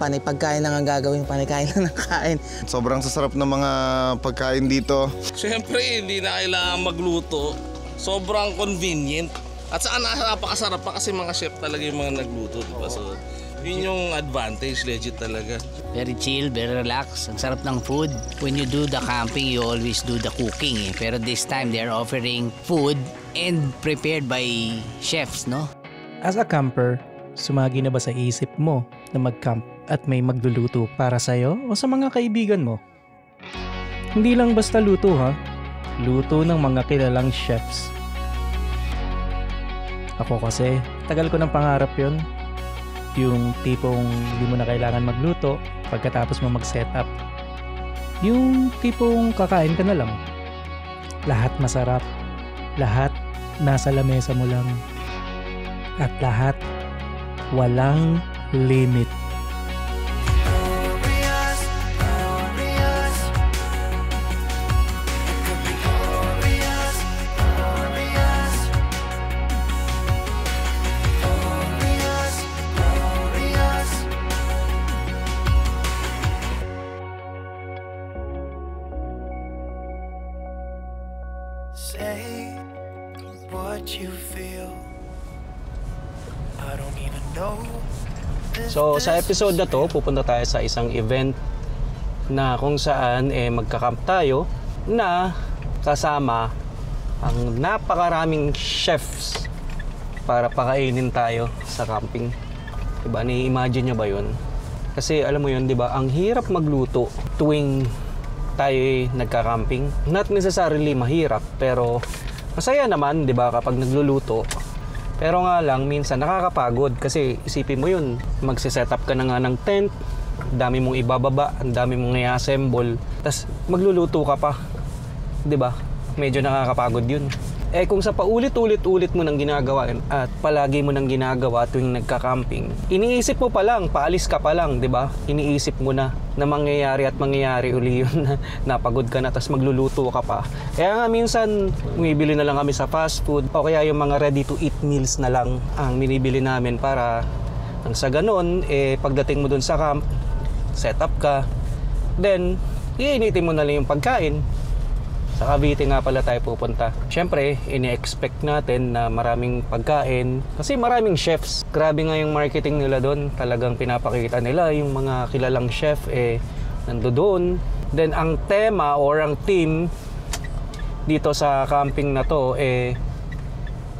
panay pagkain lang ang gagawin, panay kain lang ng kain. Sobrang sasarap ng mga pagkain dito. Siyempre, hindi na kailangan magluto. Sobrang convenient. At saka napakasarap pa kasi mga chef talaga yung mga nagluto, diba? So, yun yung advantage, legit talaga. Very chill, very relaxed. Ang sarap ng food. When you do the camping, you always do the cooking. Pero this time, they're offering food and prepared by chefs, no? As a camper, sumagi na ba sa isip mo na mag-camp at may magluluto para sa'yo o sa mga kaibigan mo? Hindi lang basta luto ha, luto ng mga kilalang chefs. Ako kasi, tagal ko ng pangarap yon. Yung tipong hindi mo na kailangan magluto pagkatapos mo mag-setup. Yung tipong kakain ka na lang. Lahat masarap. Lahat nasa lamesa mo lang. At lahat walang limit. Say what you feel. I don't even know. So sa episode na to, pupunta tayo sa isang event na kung saan magka-camp tayo na kasama ang napakaraming chefs para pakainin tayo sa camping. Diba? Ni-imagine nyo ba yun? Kasi alam mo yun, diba? Ang hirap magluto tuwing tayo nagka-camping. Not necessarily mahirap, pero masaya naman, diba? Kapag nagluluto. Pero nga lang, minsan nakakapagod kasi isipin mo yun, magsiset up ka na nga ng tent, ang dami mong ibababa, ang dami mong i-assemble, tas magluluto ka pa. 'Di ba? Medyo nakakapagod yun. Kung sa paulit-ulit mo nang ginagawa at palagi mo nang ginagawa tuwing nagka-camping, iniisip mo pa lang, paalis ka pa lang, 'di ba? Iniisip mo na mangyayari uli yun na napagod ka na tas magluluto ka pa. Kaya nga minsan bumibili na lang kami sa fast food o kaya yung mga ready to eat meals na lang ang binibili namin para nang sa ganun pagdating mo dun sa camp, set up ka, then iinitin mo na lang yung pagkain. Sa Cavite nga pala tayo pupunta. Siyempre, ini-expect natin na maraming pagkain kasi maraming chefs. Grabe nga yung marketing nila doon. Talagang pinapakita nila yung mga kilalang chef nandoon. Then ang tema or ang theme dito sa camping na to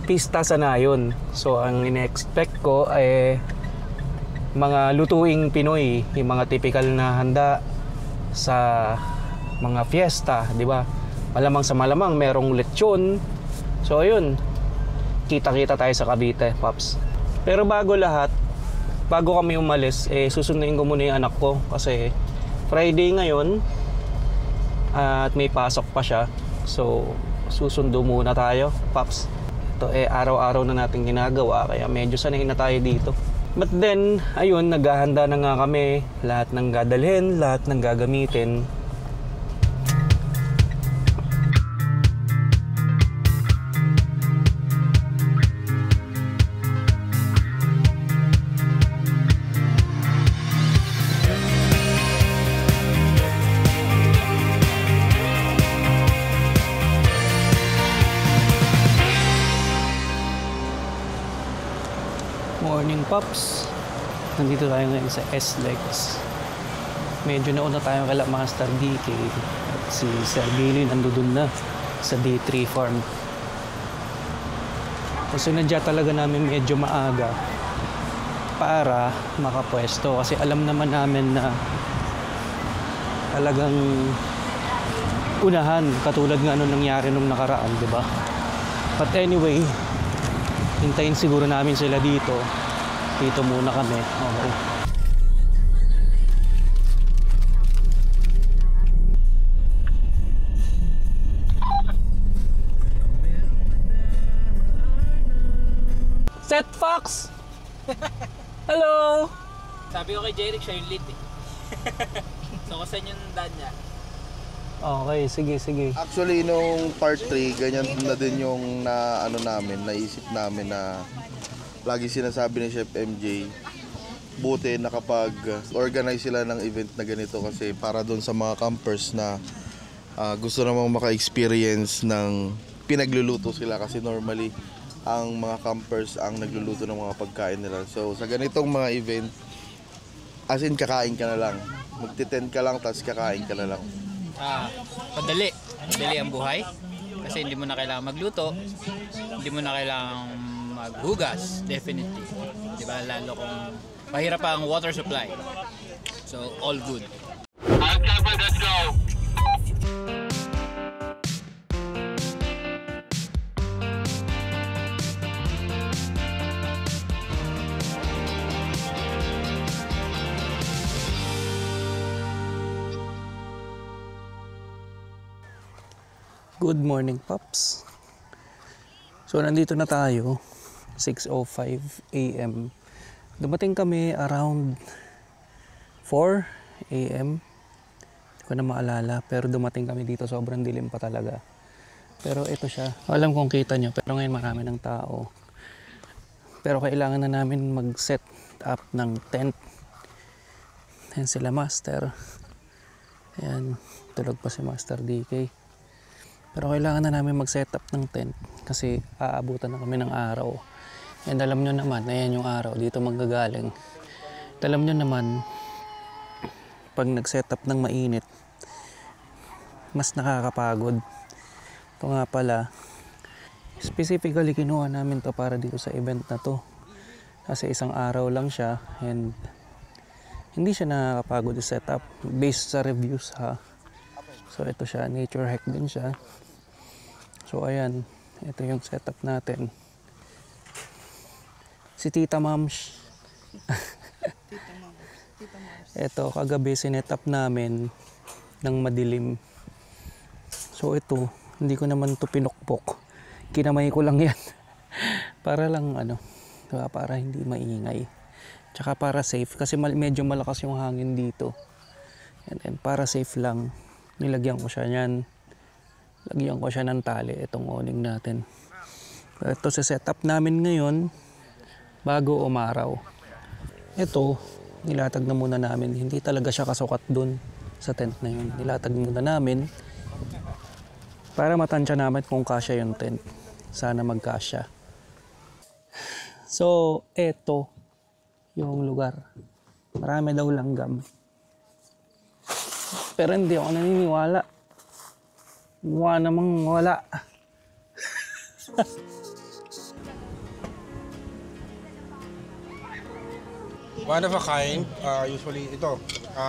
Pista Sanayon. So ang ini-expect ko mga lutuing Pinoy, yung mga typical na handa sa mga fiesta, di ba? Malamang sa malamang merong lechon. So ayun, kita-kita tayo sa Cavite, Pops. Pero bago lahat, bago kami umalis, susunduin ko muna yung anak ko kasi Friday ngayon at may pasok pa siya. So susundo muna tayo, Pops. Ito araw-araw na natin ginagawa kaya medyo sanay na tayo dito. But then, ayun, naghahanda na nga kami. Lahat ng dadalhin, lahat ng gagamitin. Morning, Pops. Nandito tayo ngayon sa S-Legs. Medyo nauna tayo kala Master DK at si Sir Billy nandun na sa D3 farm. So sinadya talaga namin medyo maaga para makapwesto kasi alam naman namin na talagang unahan katulad nga nung nangyari nung nakaraan, di ba? But anyway, hintayin siguro namin sila dito. Dito muna kami. Okay. Set Fox! Hello! Sabi ko kay Jeric, siya yung lead So kasan yung daan niya? Okay, sige. Actually, nung part 3, ganyan na din yung naisip namin na lagi sinasabi ni Chef MJ buti na kapag organize sila ng event na ganito kasi para doon sa mga campers na gusto namang maka-experience ng pinagluluto sila kasi normally ang mga campers ang nagluluto ng mga pagkain nila. So sa ganitong mga event, as in kakain ka na lang. Magti-tent ka lang tapos kakain ka na lang. Madali ang buhay kasi hindi mo na kailangan magluto, hindi mo na kailangan maghugas, definitely. Diba? Lalo kung mahirap ang water supply. So, all good. Let's go! Good morning, Pops. So, nandito na tayo. 6:05 a.m. Dumating kami around 4 a.m. Hindi ko na maalala. Pero dumating kami dito. Sobrang dilim pa talaga. Pero ito siya. Alam kung kita nyo. Pero ngayon marami ng tao. Pero kailangan na namin mag-set up ng tent. Ayan sila, Master. Ayan. Tulog pa si Master DK. Pero kailangan na namin mag-set up ng tent kasi aabutan na kami ng araw. And alam nyo naman, ayan yung araw, dito manggagaling. At alam nyo naman, pag nag-set up ng mainit, mas nakakapagod. Ito nga pala, specifically kinuha namin to para dito sa event na to. Kasi isang araw lang siya and hindi siya nakakapagod i-set up based sa reviews ha. So ito siya, nature hack din siya. So ayan, ito yung setup natin. Si Tita Mams. Ito, kagabi sinet up namin ng madilim. So ito, hindi ko naman ito pinukpok. Kinamay ko lang yan. Para lang diba, para hindi maingay. Tsaka para safe, kasi medyo malakas yung hangin dito. And para safe lang, nilagyan ko siya yan. Lagyan ko siya ng tali, itong awning natin. Ito sa setup namin ngayon, bago umaraw. Ito, nilatag na muna namin. Hindi talaga siya kasukat dun sa tent na yun. Nilatag muna namin para matansya namin kung kasya yung tent. Sana magkasya. So, ito yung lugar. Marami daw langgam. Pero hindi ako naniniwala. Mukha namang wala. One of a kind, usually ito.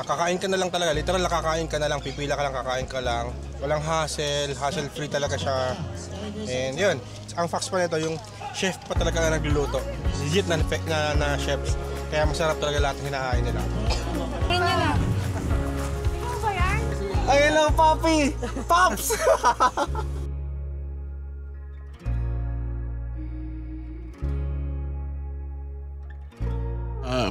Kakain ka na lang talaga, literal na kakain ka na lang, pipila ka lang, kakain ka lang. Walang hassle free talaga siya. And yun, ang facts pa nito, yung chef pa talaga na nagluluto. Legit na chef. Kaya masarap talaga lahat ng hinakain nila. Ay, hello, Papi! Pops!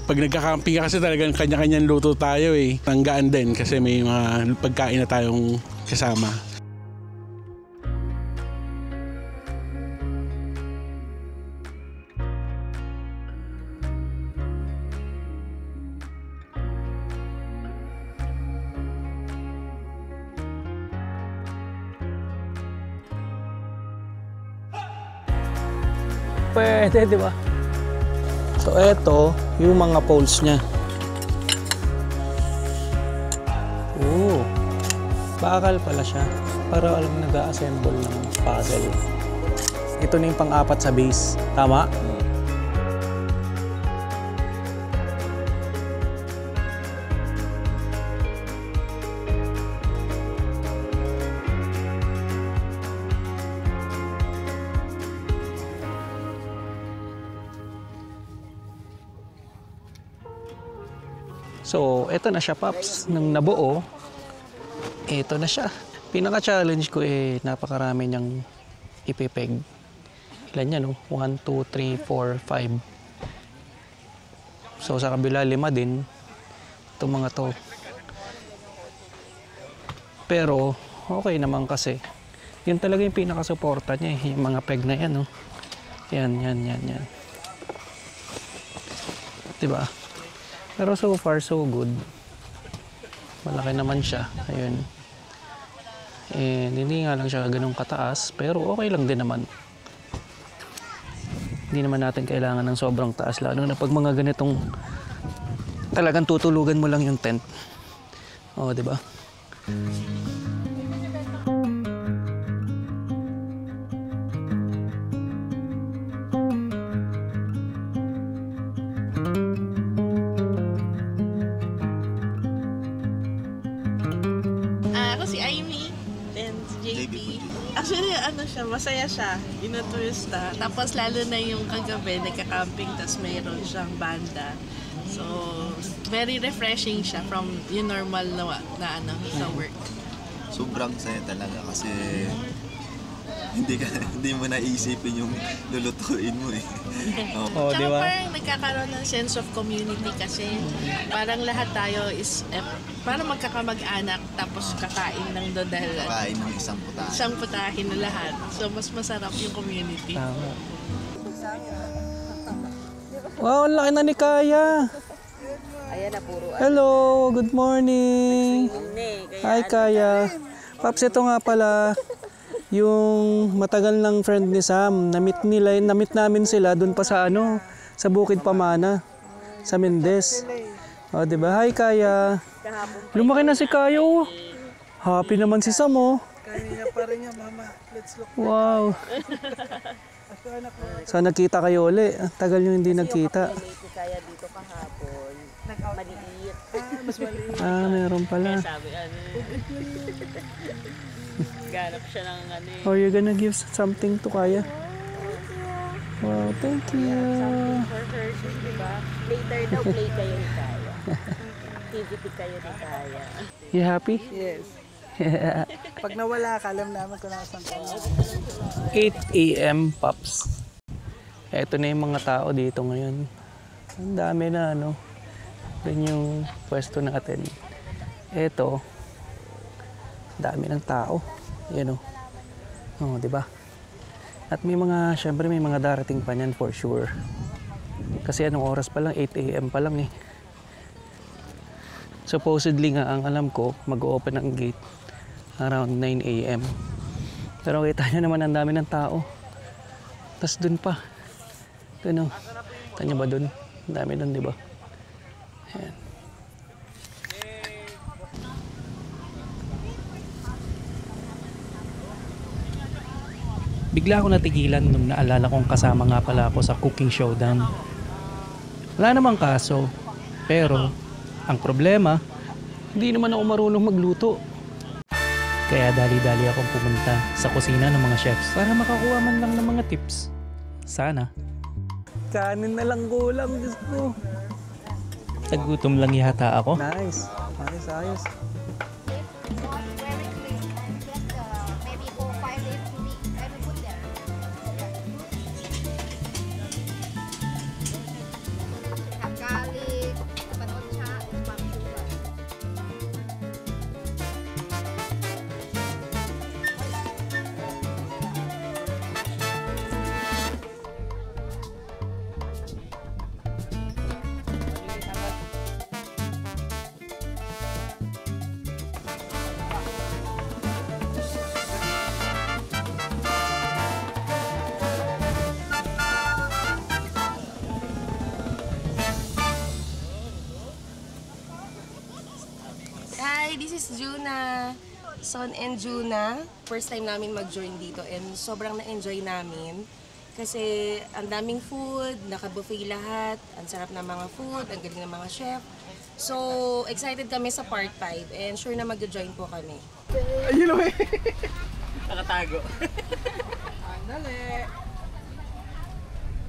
Pag nagka-camping ka kasi talagang kanya-kanyang luto tayo eh. Tanggaan din kasi may mga pagkain na tayong kasama. Pwede, di ba? So, eto, yung mga poles niya. Bakal pala siya. Para alam nag-a-assemble ng puzzle. Ito na yung pang-apat sa base. Tama? So, eto na siya, Paps. Nang nabuo, eto na siya. Pinaka-challenge ko napakarami niyang ipipeg. Ilan yan, no? 1, 2, 3, 4, 5. So, sa kabila, 5 din. Itong mga to. Pero, okay naman kasi. Yun talaga yung pinaka-suporta niya, yung mga peg na yan, no? Yan. Diba? Pero so far, so good. Malaki naman siya. Ayun. And hindi nga lang siya ganun kataas, pero okay lang din naman. Hindi naman natin kailangan ng sobrang taas, lalo na pag mga ganitong talagang tutulugan mo lang yung tent. Oo, di ba? Ako si Amy, then si JP. Actually, masaya siya, inuturista. Tapos lalo na yung kagabi, nagka-camping, tapos mayroon siyang banda. So, very refreshing siya from yung normal na sa work. Sobrang saya talaga kasi hindi mo naisipin yung lulutuin mo eh. Oh, Tsaka di ba? parang nagkakaroon ng sense of community kasi parang lahat tayo is parang magkakamag-anak tapos kakain ng doon dahil Kain ng isang putahe. isang putahin na lahat. So, mas masarap yung community. Tama. Wow, ang laki na ni Kaya. Hello, good morning. Hi, Kaya. Paps, ito nga pala yung matagal ng friend ni Sam. Namit namin sila doon pa sa sa Bukid Pamana, sa Mendez. O, diba? Hi, Kaya. Lumaki na si Kaya. Oh. Happy naman si Sam, oh. Kanina pa rin niya, mama. Let's look. Wow. So, nagkita kayo uli. Tagal nyo hindi nagkita. Kaya dito kahapon, maliit. Mas maliit. Ah, meron pala. Sabi, ganap siya ng Oh, you're gonna give something to Kaya? Wow, thank you. Something for her, diba? Later daw, play kayo ni Kaya. Activity kayo ni Kaya. You happy? Yes. Pag nawala ka, alam namin kung nasan ka. 8 a.m. Pops. Ito na yung mga tao dito ngayon. Ang dami na Doon yung pwesto natin. Ito, dami ng tao. Yan Oh, di ba? At syempre may mga darating pa niyan for sure. Kasi anong oras pa lang? 8 a.m. pa lang eh. Supposedly nga, ang alam ko, mag-open ang gate around 9 a.m. Pero kita nyo naman ang dami ng tao. Tapos dun pa. Doon Tanya ba dun? Ang dami dun, di ba? Ayan. Bigla ako natigilan nung naalala kong kasama nga pala ako sa cooking showdown. Wala namang kaso, pero ang problema, hindi naman ako marunong magluto. Kaya dali-dali akong pumunta sa kusina ng mga chefs para makakuha man lang ng mga tips. Sana. Kanin na lang kulang, Diyos ko. Nagutom lang yata ako. Nice. Ayos. Hi, this is Juna. Son and Juna. First time namin mag-join dito and sobrang na-enjoy namin. Kasi ang daming food, naka-buffet lahat, ang sarap ng mga food, ang galing ng mga chef. So, excited kami sa part 5 and sure na mag-join po kami. Ayun o eh. Nakatago. Dali.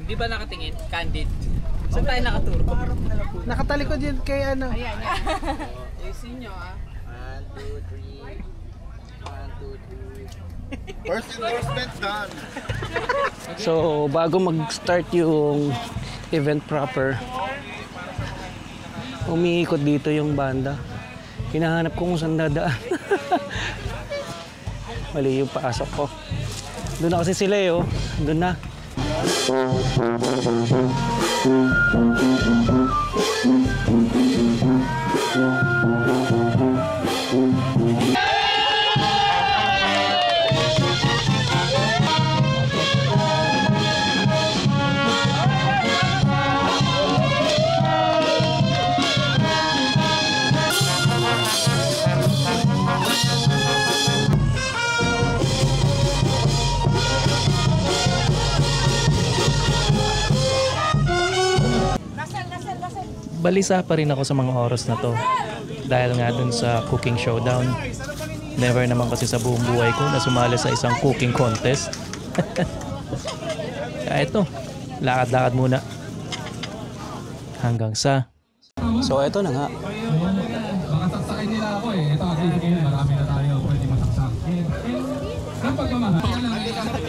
Hindi ba nakatingin? Candid. Saan tayo nakaturo? Nakatalikod yun kay ano. Ayan. Ayusin nyo 1, 2, 3. 1, 2, 3. First endorsement done. So, bago mag-start yung event proper, umiikot dito yung banda. Hinahanap ko kung saan dadaan. Mali yung pasok ko. Doon na kasi sila eh, oh. Doon na. Balisa pa rin ako sa mga oras na to dahil nga dun sa cooking showdown. Never naman kasi sa buong buhay ko na sumali sa isang cooking contest. Kaya ito, lakad-lakad muna hanggang sa So eto na nga. Makasaksakin nila ako eh. Ito kasi marami na tayo pwede masaksak. Ang pagmamahal.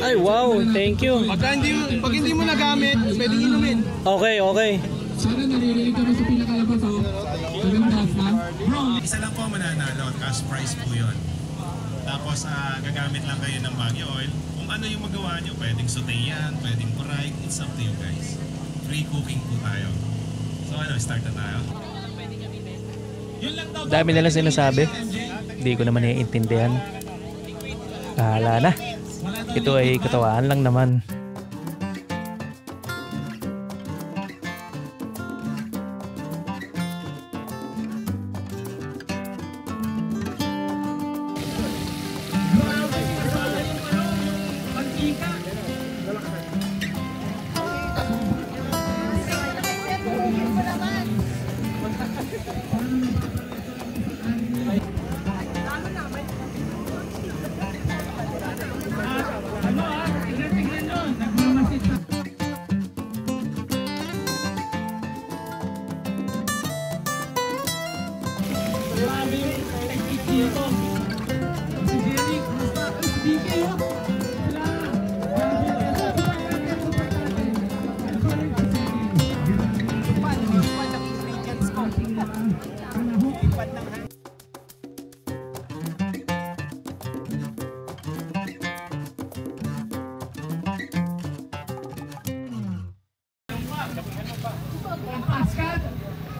Ay wow, thank you. Pag hindi mo nagamit, pwedeng inumin. Okay, okay. Sana naririnig kami sa pinakalabas o. Isa lang po mananalo, cash prize po yun. Tapos gagamit lang kayo ng Baguio oil. Kung ano yung magawa nyo, pwedeng sauteyan, pwedeng fry, it's up to you guys. Free cooking po tayo. So start na tayo. dami nila sinasabi. Hindi ko naman naiintindihan. Bahala na. Ito ay katawaan lang naman.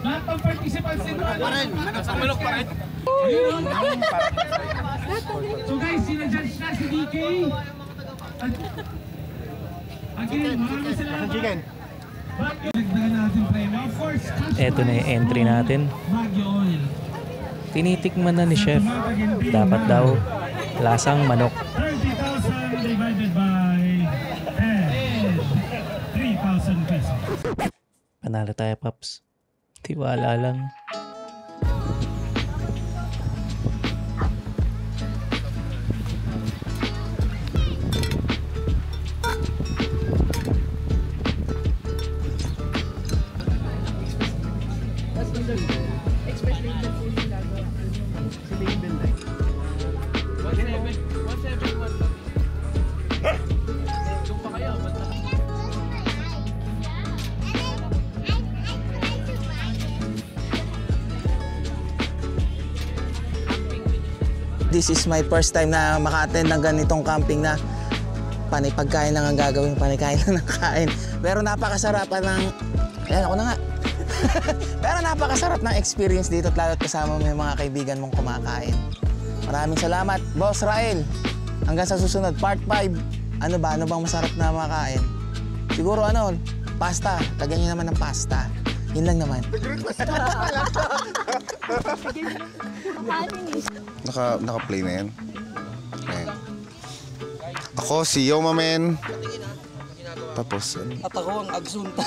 Lahat ng participants dito. Manok pa rin. So guys, sina-judge na si DK. Again, maraming salamat. Dagdagan natin premyo. Of course, Eto na yung entry natin. Baguio Oil. Tinitikman na ni Chef. Dapat daw lasang manok. 30,000 divided by 10. 3,000 pesos. Panalo tayo, Paps. Tiwala lang. Especially the food nila. Si Label like. 171. Doon pa kayo. This is my first time na maka-attend ng ganitong camping na panay pagkain lang ang gagawin, panay kain lang ng kain. Pero napakasarapan ng... Ayan, ako na nga. Pero napakasarap ng experience dito at lalo't kasama mo yung mga kaibigan mong kumakain. Maraming salamat, Boss Rael. Hanggang sa susunod, part 5. Ano bang masarap na makain? Siguro pasta. Lagyan niyo naman ng pasta. Yun lang naman. Naka-play na yan. Ayan. Ako si Yoma Men. Tapos, At ako ang Agsunta.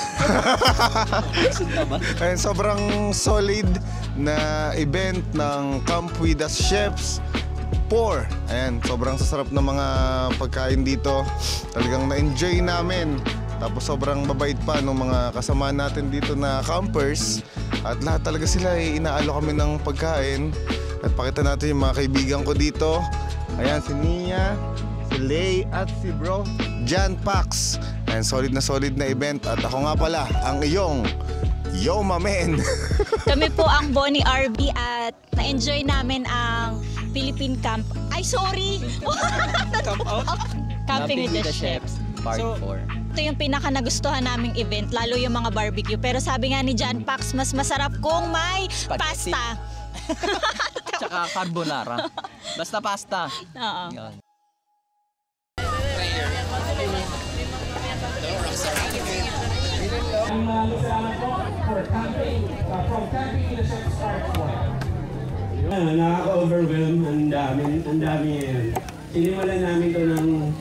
Ayun, sobrang solid na event ng Camp with Us Chefs 4. Ayan, sobrang sasarap ng mga pagkain dito. Talagang na-enjoy namin. Tapos sobrang babait pa ng mga kasama natin dito na campers. At lahat talaga sila inaalo kami ng pagkain. At pakita natin yung mga kaibigan ko dito. Ayan, si Nia, si Lay, at si Bro Jan Pax. Ayan, solid na event. At ako nga pala, ang iyong Yoma Men. Kami po ang Bonnie RB at na-enjoy namin ang Philippine Camp. Ay, sorry! Camp out? Camping with the Chefs. Part 4. Ito yung pinaka nagustuhan naming event, lalo yung mga barbecue. Pero sabi nga ni John Pax, mas masarap kung may pasta. Tsaka carbonara. Basta pasta. Oo. Yun. Nakaka-overwhelm. Ang dami yan. Sinimulan namin to ng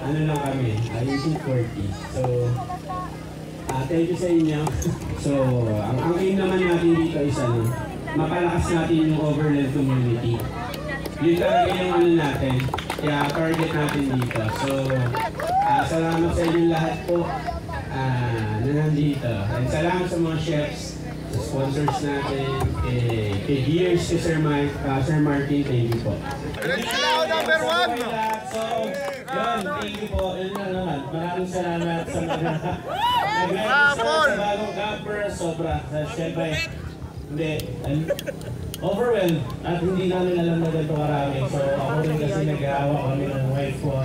ano lang kami, using 40. So, thank you sa inyo. So, ang aim naman natin dito is mapalakas natin yung overland community. Yun talaga yung ano natin, kaya target natin dito. So, salamat sa inyo lahat po na nandito. And salamat sa mga chefs, sa sponsors natin, kay Gears, kay Sir Martin, thank you po. Number 1! So, yun, thank you po. Yun na naman, maraming salamat sa mga sa bagong camper, sobra. Siyempre, hindi, overwhelmed at hindi namin alam na ganito karami. So, ako rin kasi nag-aawa kami ng wife ko.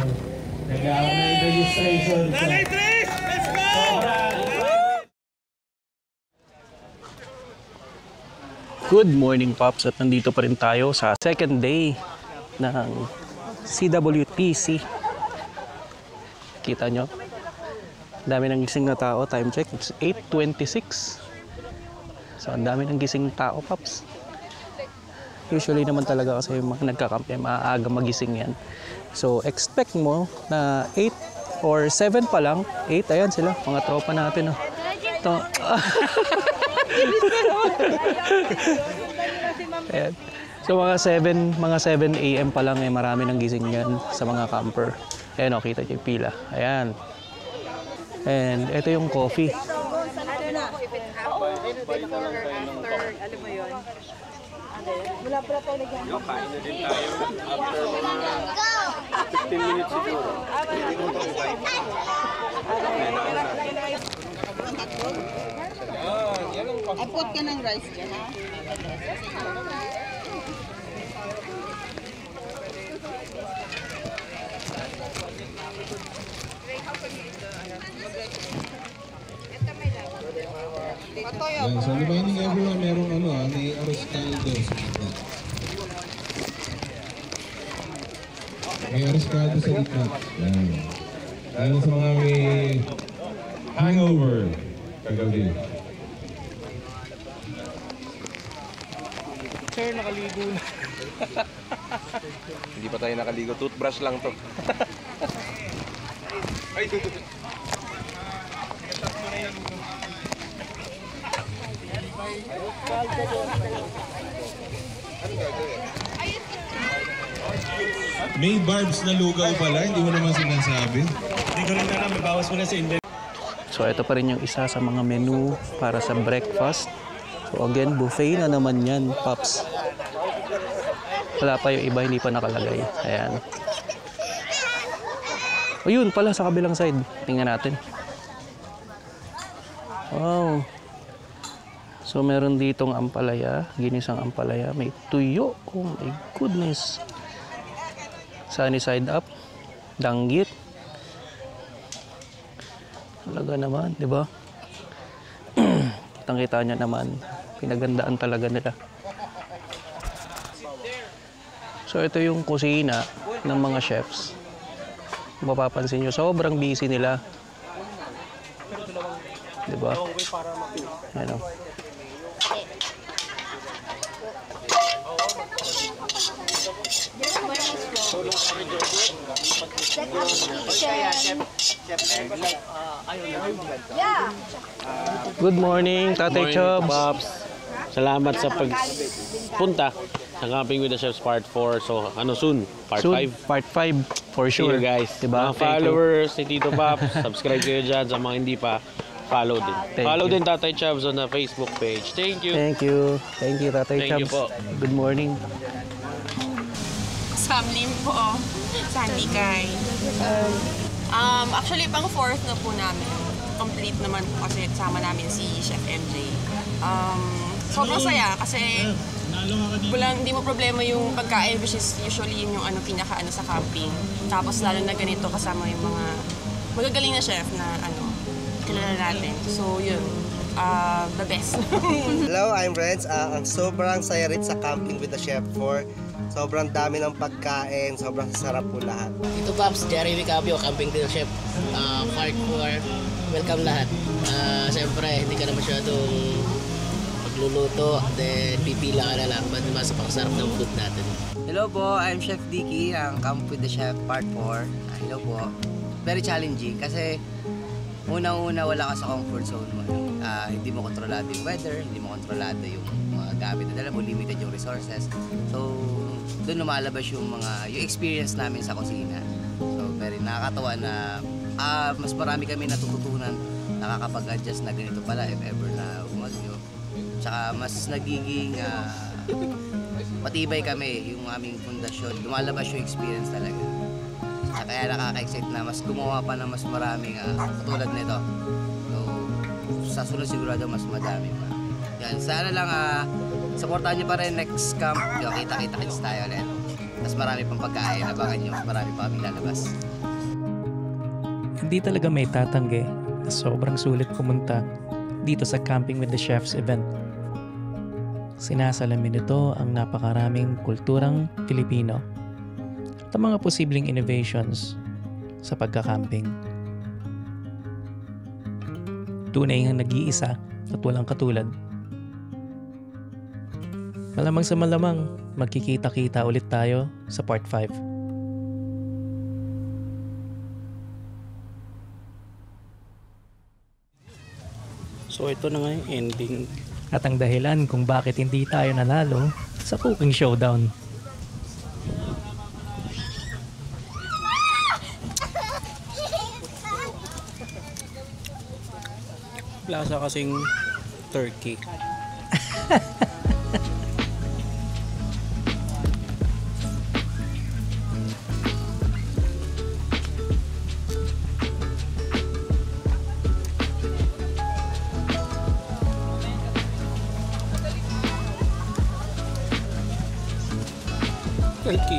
Nag-aawa na yung registration. So, sobra. Good morning, Pops, at nandito pa rin tayo sa second day ng CWTC. Kita nyo? Dami ng gising na tao. Time check, it's 8:26. So, ang dami ng gising tao, Pops. Usually naman talaga kasi yung mga nagkakampi, maaga magising yan. So, expect mo na 8 or 7 pa lang. 8, ayan sila, mga tropa natin. Oh. Ito. Ayan. So mga 7 AM pa lang marami nang gising yan sa mga camper. Ayan o, kita nyo yung pila. Ayan. And ito yung coffee. Wala pala tayo lagyan. Kain na din tayo after 15 minutes siguro. Ay, put ka ng rice dyan, ha? Yan, so reminding everyone, merong may arroz caldo sa gitna. May arroz caldo sa gitna. Yan. Lalo sa mga may hangover kagabi. Sir, nakaligo na. Hindi pa tayo nakaligo. Toothbrush lang to. Ay, May barbs na lugaw pala, hindi mo naman sinasabi. Hindi ko rin alam, may bawas mo na sa inventory. So ito pa rin yung isa sa mga menu para sa breakfast. So again, buffet na naman yan, Pops. Wala pa yung iba, hindi pa nakalagay. Ayan. O yun pala, sa kabilang side. Tingnan natin. Wow. So meron ditong ampalaya, ginisang ampalaya. May tuyo. Oh my goodness. Sunny side up. Danggit. Talaga naman, di ba? Kitang-kita niya naman. Pinagandaan talaga nila. So ito yung kusina ng mga chefs. Mapapansin nyo, sobrang busy nila. Diba? Ano? Good morning, Tatay Chubs. Pops. Salamat sa pagpunta sa Camping with the Chefs Part 4. So, soon? Part 5? Part 5, for sure. See you guys. Diba? Mga followers ni Tito Pops, subscribe kayo dyan. Sa mga hindi pa, follow din. Follow din Tatay Chubs on the Facebook page. Thank you. Thank you. Thank you, Tatay Thank you Chubs. po. Good morning. Samlim po. Sandy Kai. Actually, pang fourth na po namin. Complete naman po kasi sama namin si Chef MJ. Sobrang saya kasi hindi mo problema yung pagkain, which is usually yun yung pinaka sa camping. Tapos lalo na ganito kasama yung mga magagaling na chef na kilala natin. So yun, the best. Hello, I'm Renz. Ang sobrang saya rin sa Camping with the Chef 4. Sobrang dami ng pagkain, sobrang sarap po lahat. Ito Paps, Jerry Vicabio, Camping with the Chef. Part 4, welcome lahat. Siyempre, hindi ka na masyadong magluluto, then pipila ka na lang, mas pakasarap ng food natin. Hello po, I'm Chef Dicky, ang Camp with the Chef Part 4. Hello po. Very challenging kasi unang-una wala ka sa comfort zone mo. Hindi mo kontrolado yung weather, hindi mo kontrolado yung mga gamit na dala mo, limited yung resources. So, doon lumalabas yung experience namin sa kusina. So, very nakakatawa na mas marami kami natututunan, nakakapag-adjust na ganito pala if ever na umagyo. Tsaka mas nagiging matibay kami yung aming pundasyon. Lumalabas yung experience talaga. Kaya nakaka-excite na mas gumawa pa ng mas maraming katulad nito. So, sa sunod sigurado mas madami pa. Yan, sana lang supportahan nyo pa rin next camp. Kita-kita-kits tayo ulit. Mas marami pang pagkain, abangan nyo. Mas marami pa kami lalabas. Hindi talaga may tatanggi na sobrang sulit pumunta dito sa Camping with the Chefs event. Sinasalamin nito ang napakaraming kulturang Pilipino at ang mga posibleng innovations sa pagkakamping. Tunay ang nag-iisa at walang katulad. Malamang sa malamang, magkikita-kita ulit tayo sa Part 5. So ito na nga yung ending. At ang dahilan kung bakit hindi tayo nanalo sa Cooking Showdown. Lasa kasing turkey. Turkey.